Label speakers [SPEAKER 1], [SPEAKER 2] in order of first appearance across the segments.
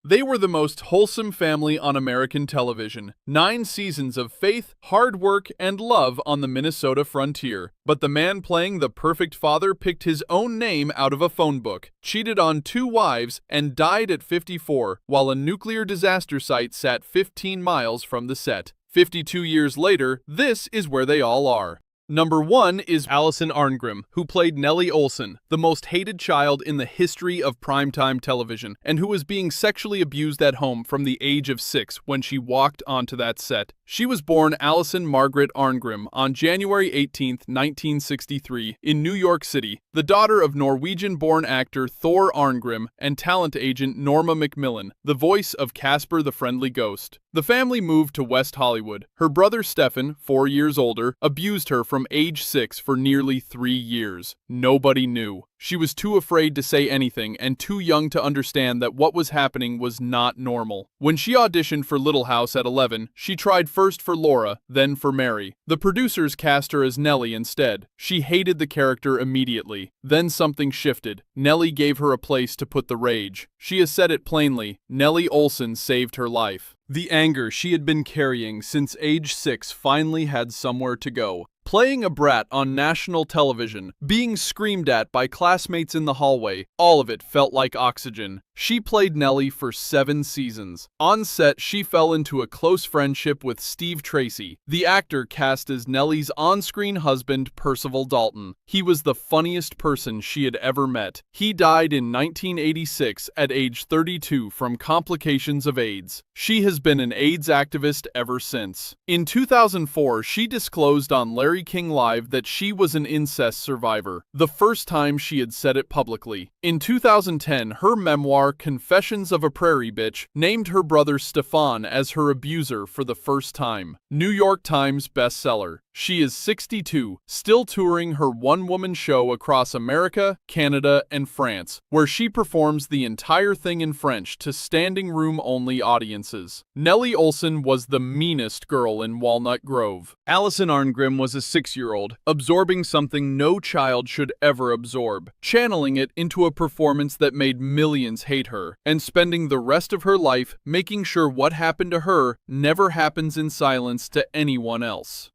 [SPEAKER 1] They were the most wholesome family on American television. 9 seasons of faith, hard work, and love on the Minnesota frontier. But the man playing the perfect father picked his own name out of a phone book, cheated on 2 wives, and died at 54, while a nuclear disaster site sat 15 miles from the set. 52 years later, this is where they all are. Number 1 is Alison Arngrim, who played Nellie Oleson, the most hated child in the history of primetime television, and who was being sexually abused at home from the age of 6 when she walked onto that set. She was born Alison Margaret Arngrim on January 18, 1963, in New York City, the daughter of Norwegian-born actor Thor Arngrim and talent agent Norma Macmillan, the voice of Casper the Friendly Ghost. The family moved to West Hollywood. Her brother Stefan, 4 years older, abused her from age 6 for nearly 3 years. Nobody knew. She was too afraid to say anything and too young to understand that what was happening was not normal. When she auditioned for Little House at 11, she tried first for Laura, then for Mary. The producers cast her as Nellie instead. She hated the character immediately. Then something shifted. Nellie gave her a place to put the rage. She has said it plainly, Nellie Oleson saved her life. The anger she had been carrying since age 6 finally had somewhere to go. Playing a brat on national television, being screamed at by classmates in the hallway, all of it felt like oxygen. She played Nellie for 7 seasons. On set, she fell into a close friendship with Steve Tracy, the actor cast as Nellie's on-screen husband, Percival Dalton. He was the funniest person she had ever met. He died in 1986 at age 32 from complications of AIDS. She has been an AIDS activist ever since. In 2004, she disclosed on Larry King Live that she was an incest survivor, the first time she had said it publicly. In 2010, her memoir, Confessions of a Prairie Bitch, named her brother Stefan as her abuser for the first time. New York Times bestseller. She is 62, still touring her one-woman show across America, Canada, and France, where she performs the entire thing in French to standing-room-only audiences. Nellie Oleson was the meanest girl in Walnut Grove. Alison Arngrim was a 6-year-old, absorbing something no child should ever absorb, channeling it into a performance that made millions hate her, and spending the rest of her life making sure what happened to her never happens in silence to anyone else.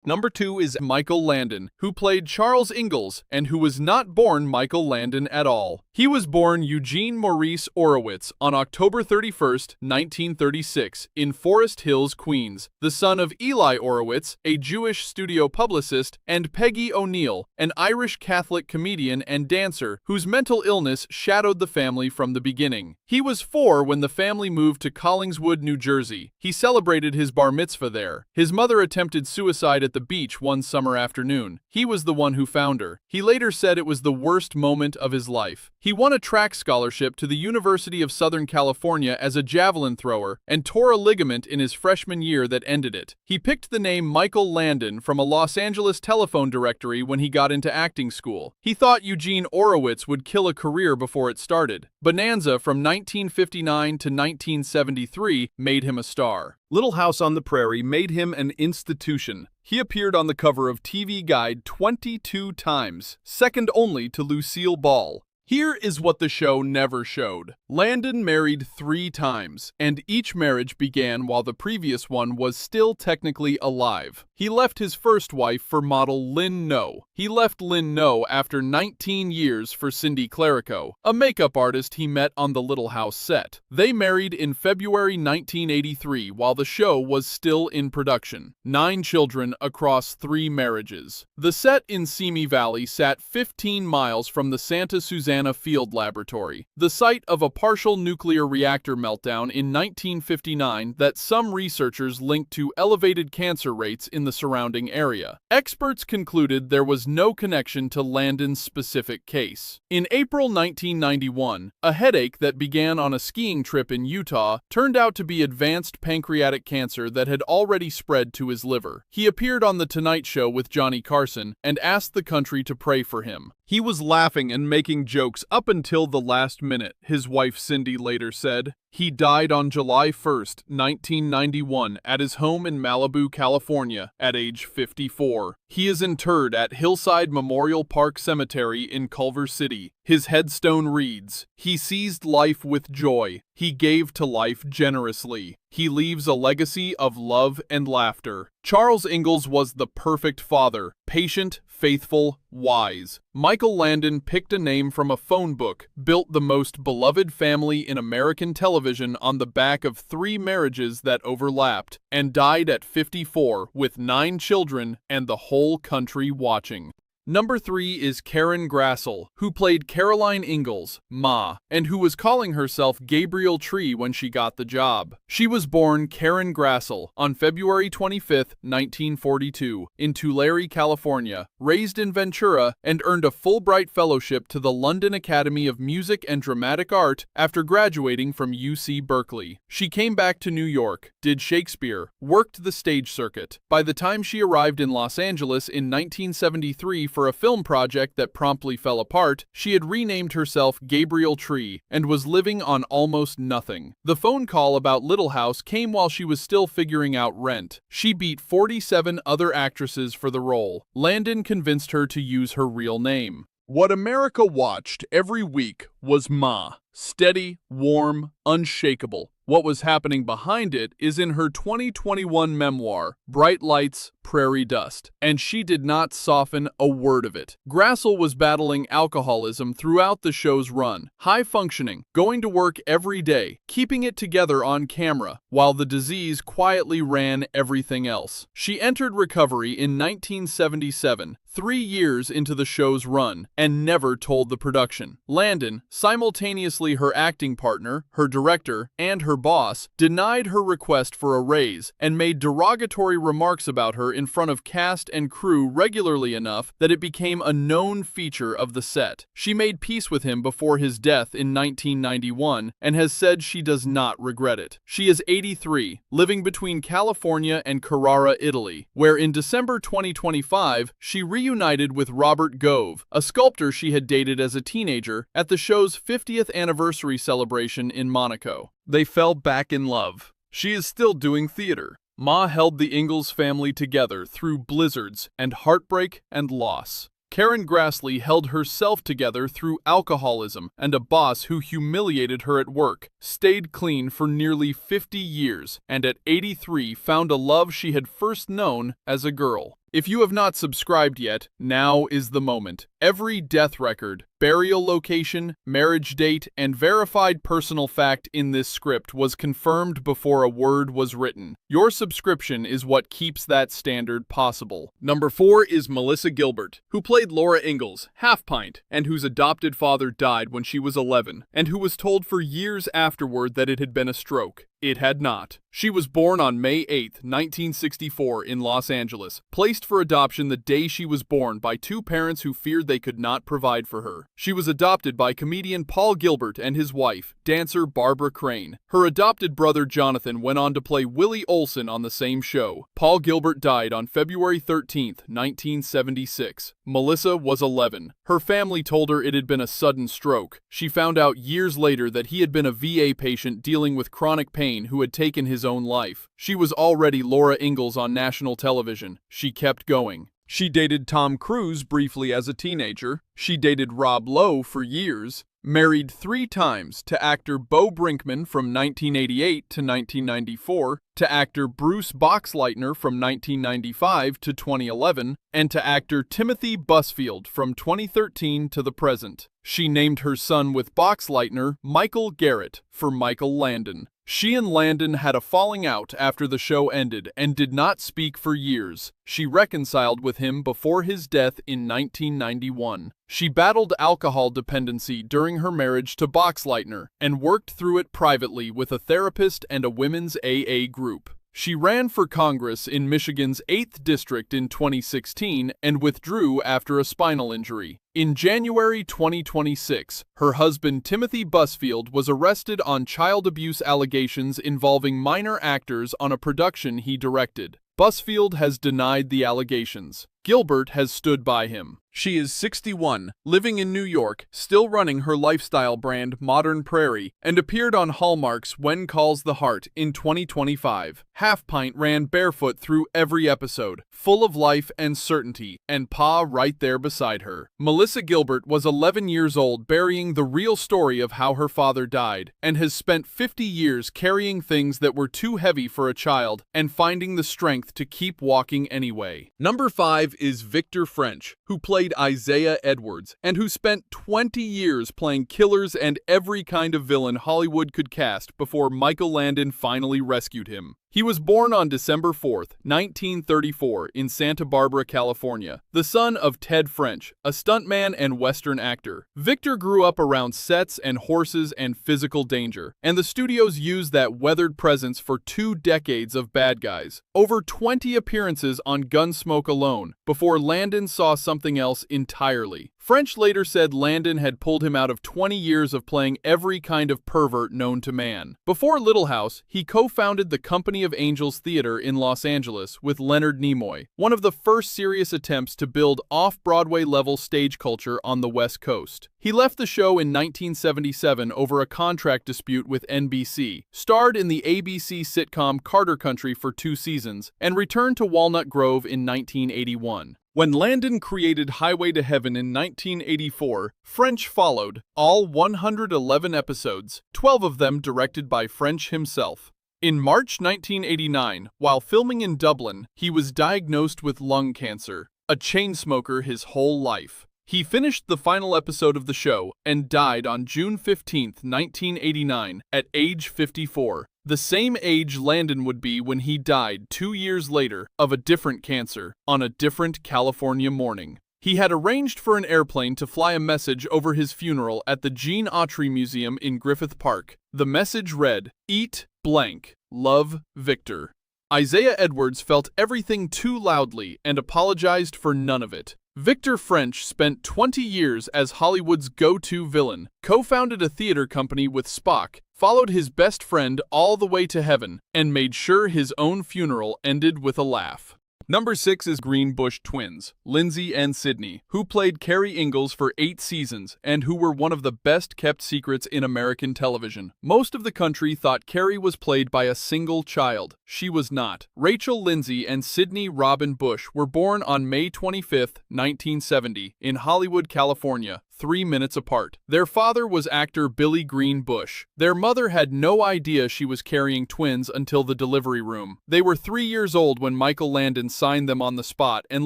[SPEAKER 1] Number 2 is Michael Landon, who played Charles Ingalls and who was not born Michael Landon at all. He was born Eugene Maurice Orowitz on October 31, 1936, in Forest Hills, Queens, the son of Eli Orowitz, a Jewish studio publicist, and Peggy O'Neill, an Irish Catholic comedian and dancer whose mental illness shadowed the family from the beginning. He was 4 when the family moved to Collingswood, New Jersey. He celebrated his bar mitzvah there. His mother attempted suicide at the beach one summer afternoon. He was the one who found her. He later said it was the worst moment of his life. He won a track scholarship to the University of Southern California as a javelin thrower and tore a ligament in his freshman year that ended it. He picked the name Michael Landon from a Los Angeles telephone directory when he got into acting school. He thought Eugene Orowitz would kill a career before it started. Bonanza from 1959 to 1973 made him a star. Little House on the Prairie made him an institution. He appeared on the cover of TV Guide 22 times, second only to Lucille Ball. Here is what the show never showed. Landon married 3 times, and each marriage began while the previous one was still technically alive. He left his first wife for model Lynn No. He left Lynn No after 19 years for Cindy Clerico, a makeup artist he met on the Little House set. They married in February 1983 while the show was still in production. 9 children across 3 marriages. The set in Simi Valley sat 15 miles from the Santa Susana Field Laboratory, the site of a partial nuclear reactor meltdown in 1959 that some researchers linked to elevated cancer rates in the surrounding area. Experts concluded there was no connection to Landon's specific case. In April 1991, a headache that began on a skiing trip in Utah turned out to be advanced pancreatic cancer that had already spread to his liver. He appeared on The Tonight Show with Johnny Carson and asked the country to pray for him. He was laughing and making jokes up until the last minute, his wife Cindy later said. He died on July 1, 1991, at his home in Malibu, California, at age 54. He is interred at Hillside Memorial Park Cemetery in Culver City. His headstone reads, "He seized life with joy. He gave to life generously. He leaves a legacy of love and laughter." Charles Ingalls was the perfect father, patient, faithful, wise. Michael Landon picked a name from a phone book, built the most beloved family in American television on the back of 3 marriages that overlapped, and died at 54 with 9 children and the whole country watching. Number 3 is Karen Grassle, who played Caroline Ingalls, Ma, and who was calling herself Gabriel Tree when she got the job. She was born Karen Grassle on February 25, 1942, in Tulare, California, raised in Ventura, and earned a Fulbright Fellowship to the London Academy of Music and Dramatic Art after graduating from UC Berkeley. She came back to New York, did Shakespeare, worked the stage circuit. By the time she arrived in Los Angeles in 1973 for a film project that promptly fell apart, she had renamed herself Gabriel Tree and was living on almost nothing. The phone call about Little House came while she was still figuring out rent. She beat 47 other actresses for the role. Landon convinced her to use her real name. What America watched every week was Ma. Steady, warm, unshakable. What was happening behind it is in her 2021 memoir, Bright Lights, Prairie Dust, and she did not soften a word of it. Grassle was battling alcoholism throughout the show's run, high-functioning, going to work every day, keeping it together on camera, while the disease quietly ran everything else. She entered recovery in 1977, 3 years into the show's run, and never told the production. Landon, simultaneously her acting partner, her director, and her boss, denied her request for a raise and made derogatory remarks about her in front of cast and crew regularly enough that it became a known feature of the set. She made peace with him before his death in 1991 and has said she does not regret it. She is 83, living between California and Carrara, Italy, where in December 2025 she reunited with Robert Gove, a sculptor she had dated as a teenager, at the show's 50th anniversary celebration in Monaco. They fell back in love. She is still doing theater. Ma held the Ingalls family together through blizzards and heartbreak and loss. Karen Grassle held herself together through alcoholism and a boss who humiliated her at work, stayed clean for nearly 50 years, and at 83 found a love she had first known as a girl. If you have not subscribed yet, now is the moment. Every death record, burial location, marriage date, and verified personal fact in this script was confirmed before a word was written. Your subscription is what keeps that standard possible. Number 4 is Melissa Gilbert, who played Laura Ingalls, Half Pint, and whose adopted father died when she was 11, and who was told for years afterward that it had been a stroke. It had not. She was born on May 8, 1964 in Los Angeles, placed for adoption the day she was born by 2 parents who feared they could not provide for her. She was adopted by comedian Paul Gilbert and his wife, dancer Barbara Crane. Her adopted brother Jonathan went on to play Willie Olson on the same show. Paul Gilbert died on February 13, 1976. Melissa was 11. Her family told her it had been a sudden stroke. She found out years later that he had been a VA patient dealing with chronic pain who had taken his own life. She was already Laura Ingalls on national television. She kept going. She dated Tom Cruise briefly as a teenager. She dated Rob Lowe for years. Married 3 times to actor Bo Brinkman from 1988 to 1994, to actor Bruce Boxleitner from 1995 to 2011, and to actor Timothy Busfield from 2013 to the present. She named her son with Boxleitner Michael Garrett for Michael Landon. She and Landon had a falling out after the show ended and did not speak for years. She reconciled with him before his death in 1991. She battled alcohol dependency during her marriage to Boxleitner and worked through it privately with a therapist and a women's AA group. She ran for Congress in Michigan's 8th District in 2016 and withdrew after a spinal injury. In January 2026, her husband Timothy Busfield was arrested on child abuse allegations involving minor actors on a production he directed. Busfield has denied the allegations. Gilbert has stood by him. She is 61, living in New York, still running her lifestyle brand Modern Prairie, and appeared on Hallmark's When Calls the Heart in 2025. Half Pint ran barefoot through every episode, full of life and certainty, and Pa right there beside her. Melissa Gilbert was 11 years old, burying the real story of how her father died, and has spent 50 years carrying things that were too heavy for a child and finding the strength to keep walking anyway. Number 5 is Victor French, who played Isaiah Edwards, and who spent 20 years playing killers and every kind of villain Hollywood could cast before Michael Landon finally rescued him. He was born on December 4, 1934, in Santa Barbara, California, the son of Ted French, a stuntman and Western actor. Victor grew up around sets and horses and physical danger, and the studios used that weathered presence for 2 decades of bad guys. Over 20 appearances on Gunsmoke alone, before Landon saw something else entirely. French later said Landon had pulled him out of 20 years of playing every kind of pervert known to man. Before Little House, he co-founded the Company of Angels Theater in Los Angeles with Leonard Nimoy, one of the first serious attempts to build off-Broadway level stage culture on the West Coast. He left the show in 1977 over a contract dispute with NBC, starred in the ABC sitcom Carter Country for 2 seasons, and returned to Walnut Grove in 1981. When Landon created Highway to Heaven in 1984, French followed, all 111 episodes, 12 of them directed by French himself. In March 1989, while filming in Dublin, he was diagnosed with lung cancer, a chain smoker his whole life. He finished the final episode of the show and died on June 15, 1989, at age 54. The same age Landon would be when he died 2 years later of a different cancer on a different California morning. He had arranged for an airplane to fly a message over his funeral at the Gene Autry Museum in Griffith Park. The message read, "Eat blank. Love, Victor." Isaiah Edwards felt everything too loudly and apologized for none of it. Victor French spent 20 years as Hollywood's go-to villain, co-founded a theater company with Spock, followed his best friend all the way to heaven, and made sure his own funeral ended with a laugh. Number 6 is Greenbush twins, Lindsay and Sydney, who played Carrie Ingalls for 8 seasons and who were one of the best-kept secrets in American television. Most of the country thought Carrie was played by a single child. She was not. Rachel Lindsay and Sydney Robin Bush were born on May 25, 1970, in Hollywood, California, 3 minutes apart. Their father was actor Billy Green Bush. Their mother had no idea she was carrying twins until the delivery room. They were 3 years old when Michael Landon signed them on the spot and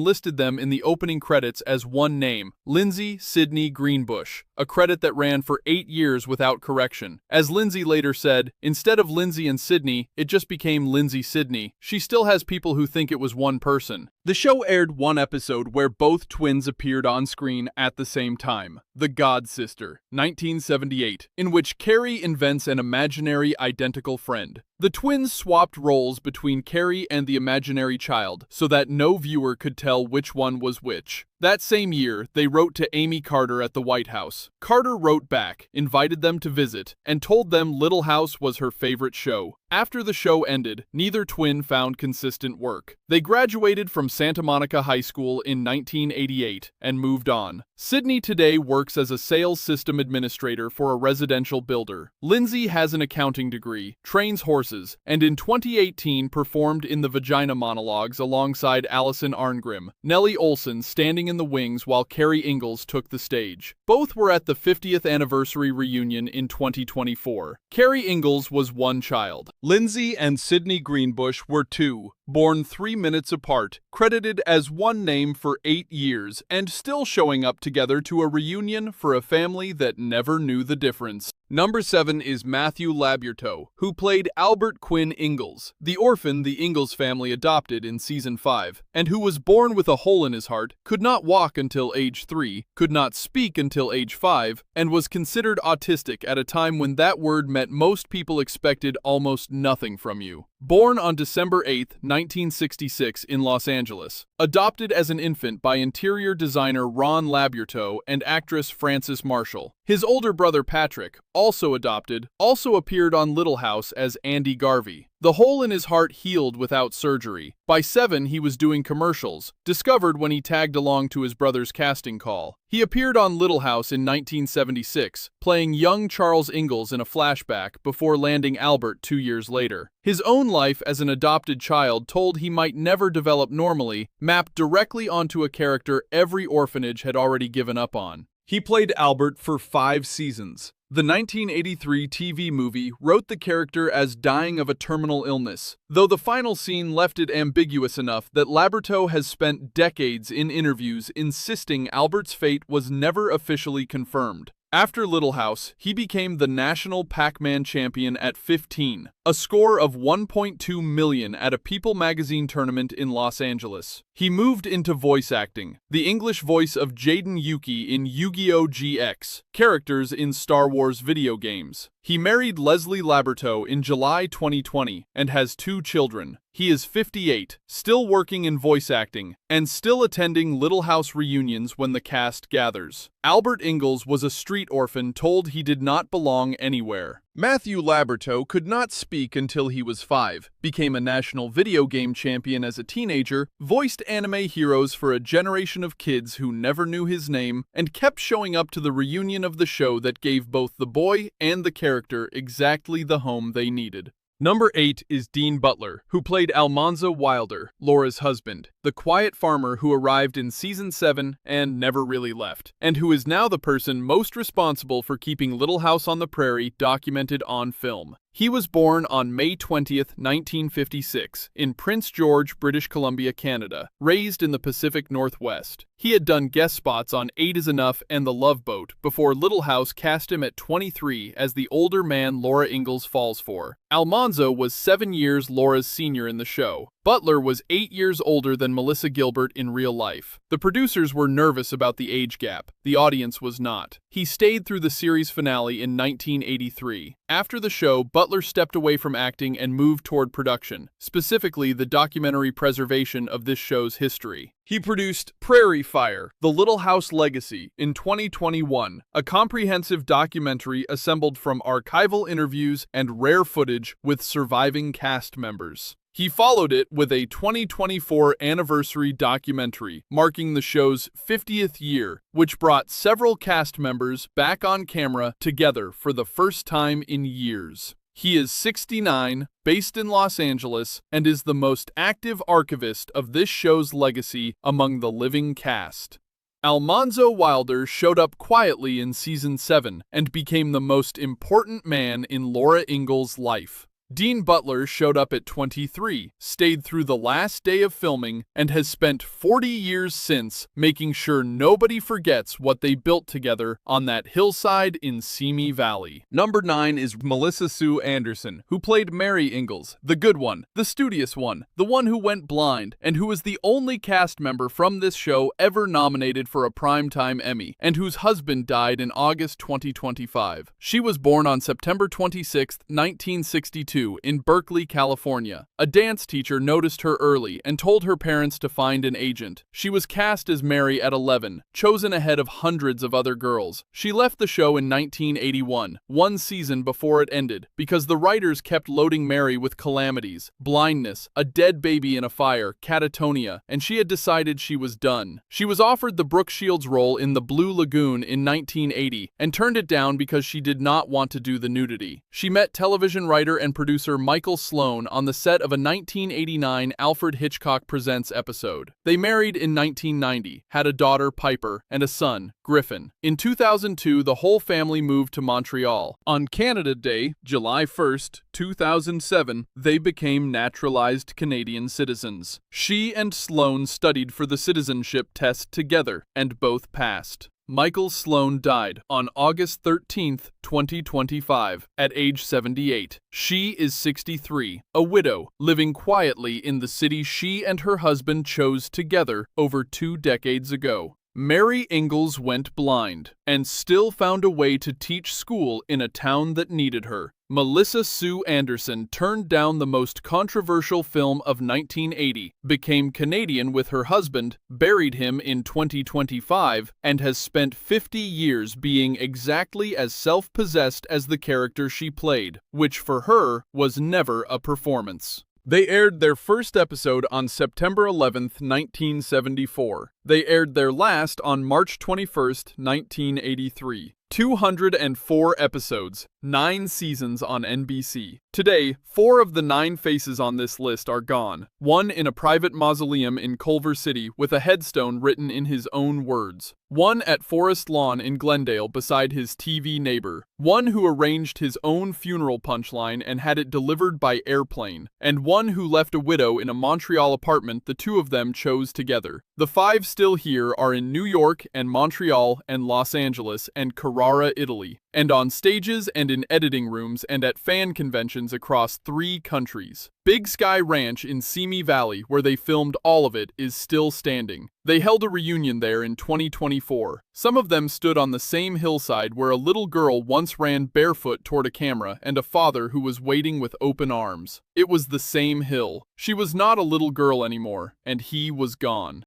[SPEAKER 1] listed them in the opening credits as one name, Lindsay Sydney Greenbush, a credit that ran for 8 years without correction. As Lindsay later said, instead of Lindsay and Sydney, it just became Lindsay Sydney. She still has people who think it was one person. The show aired one episode where both twins appeared on screen at the same time, The God Sister, 1978, in which Carrie invents an imaginary identical friend. The twins swapped roles between Carrie and the imaginary child so that no viewer could tell which one was which. That same year, they wrote to Amy Carter at the White House. Carter wrote back, invited them to visit, and told them Little House was her favorite show. After the show ended, neither twin found consistent work. They graduated from Santa Monica High School in 1988 and moved on. Sydney today works as a sales system administrator for a residential builder. Lindsay has an accounting degree, trains horses, and in 2018 performed in the Vagina Monologues alongside Alison Arngrim, Nellie Olson standing in the wings while Carrie Ingalls took the stage. Both were at the 50th anniversary reunion in 2024. Carrie Ingalls was one child. Lindsay and Sydney Greenbush were 2, born 3 minutes apart, credited as one name for 8 years, and still showing up together to a reunion for a family that never knew the difference. Number 7 is Matthew Labyorteaux, who played Albert Quinn Ingalls, the orphan the Ingalls family adopted in Season 5, and who was born with a hole in his heart, could not walk until age 3, could not speak until age 5, and was considered autistic at a time when that word meant most people expected almost nothing from you. Born on December 8, 1966 in Los Angeles. Adopted as an infant by interior designer Ron Labyorteaux and actress Frances Marshall. His older brother Patrick, also adopted, also appeared on Little House as Andy Garvey. The hole in his heart healed without surgery. By 7, he was doing commercials, discovered when he tagged along to his brother's casting call. He appeared on Little House in 1976, playing young Charles Ingalls in a flashback before landing Albert 2 years later. His own life as an adopted child, told he might never develop normally, mapped directly onto a character every orphanage had already given up on. He played Albert for 5 seasons. The 1983 TV movie wrote the character as dying of a terminal illness, though the final scene left it ambiguous enough that Labyorteaux has spent decades in interviews insisting Albert's fate was never officially confirmed. After Little House, he became the national Pac-Man champion at 15, a score of 1.2 million at a People magazine tournament in Los Angeles. He moved into voice acting, the English voice of Jaden Yuki in Yu-Gi-Oh! GX, characters in Star Wars video games. He married Leslie Labyorteaux in July 2020 and has 2 children. He is 58, still working in voice acting, and still attending Little House reunions when the cast gathers. Albert Ingalls was a street orphan told he did not belong anywhere. Matthew Labyorteaux could not speak until he was 5, became a national video game champion as a teenager, voiced anime heroes for a generation of kids who never knew his name, and kept showing up to the reunion of the show that gave both the boy and the character exactly the home they needed. Number 8 is Dean Butler, who played Almanzo Wilder, Laura's husband, the quiet farmer who arrived in Season 7 and never really left, and who is now the person most responsible for keeping Little House on the Prairie documented on film. He was born on May 20th, 1956, in Prince George, British Columbia, Canada, raised in the Pacific Northwest. He had done guest spots on 8 is Enough and The Love Boat before Little House cast him at 23 as the older man Laura Ingalls falls for. Almanzo was 7 years Laura's senior in the show. Butler was 8 years older than Melissa Gilbert in real life. The producers were nervous about the age gap. The audience was not. He stayed through the series finale in 1983. After the show, Butler stepped away from acting and moved toward production, specifically the documentary preservation of this show's history. He produced Prairie Fire, The Little House Legacy, in 2021, a comprehensive documentary assembled from archival interviews and rare footage with surviving cast members. He followed it with a 2024 anniversary documentary marking the show's 50th year, which brought several cast members back on camera together for the first time in years. He is 69, based in Los Angeles, and is the most active archivist of this show's legacy among the living cast. Almanzo Wilder showed up quietly in Season 7 and became the most important man in Laura Ingalls' life. Dean Butler showed up at 23, stayed through the last day of filming, and has spent 40 years since making sure nobody forgets what they built together on that hillside in Simi Valley. Number 9 is Melissa Sue Anderson, who played Mary Ingalls, the good one, the studious one, the one who went blind, and who was the only cast member from this show ever nominated for a Primetime Emmy, and whose husband died in August 2025. She was born on September 26, 1962, in Berkeley, California. A dance teacher noticed her early and told her parents to find an agent. She was cast as Mary at 11, chosen ahead of hundreds of other girls. She left the show in 1981, 1 season before it ended, because the writers kept loading Mary with calamities, blindness, a dead baby in a fire, catatonia, and she had decided she was done. She was offered the Brooke Shields role in The Blue Lagoon in 1980 and turned it down because she did not want to do the nudity. She met television writer and producer Michael Sloan on the set of a 1989 Alfred Hitchcock Presents episode. They married in 1990, had a daughter, Piper, and a son, Griffin. In 2002, the whole family moved to Montreal. On Canada Day, July 1st, 2007, they became naturalized Canadian citizens. She and Sloan studied for the citizenship test together, and both passed. Michael Sloan died on August 13, 2025, at age 78. She is 63, a widow, living quietly in the city she and her husband chose together over 2 decades ago. Mary Ingalls went blind and still found a way to teach school in a town that needed her. Melissa Sue Anderson turned down the most controversial film of 1980, became Canadian with her husband, buried him in 2025, and has spent 50 years being exactly as self-possessed as the character she played, which for her was never a performance. They aired their first episode on September 11th, 1974. They aired their last on March 21st, 1983. 204 episodes, 9 seasons on NBC. Today, 4 of the 9 faces on this list are gone. One in a private mausoleum in Culver City with a headstone written in his own words. One at Forest Lawn in Glendale beside his TV neighbor. One who arranged his own funeral punchline and had it delivered by airplane. And one who left a widow in a Montreal apartment the two of them chose together. The 5 still here are in New York and Montreal and Los Angeles and Carrara, Italy, and on stages and in editing rooms and at fan conventions across 3 countries. Big Sky Ranch in Simi Valley, where they filmed all of it, is still standing. They held a reunion there in 2024. Some of them stood on the same hillside where a little girl once ran barefoot toward a camera and a father who was waiting with open arms. It was the same hill. She was not a little girl anymore, and he was gone.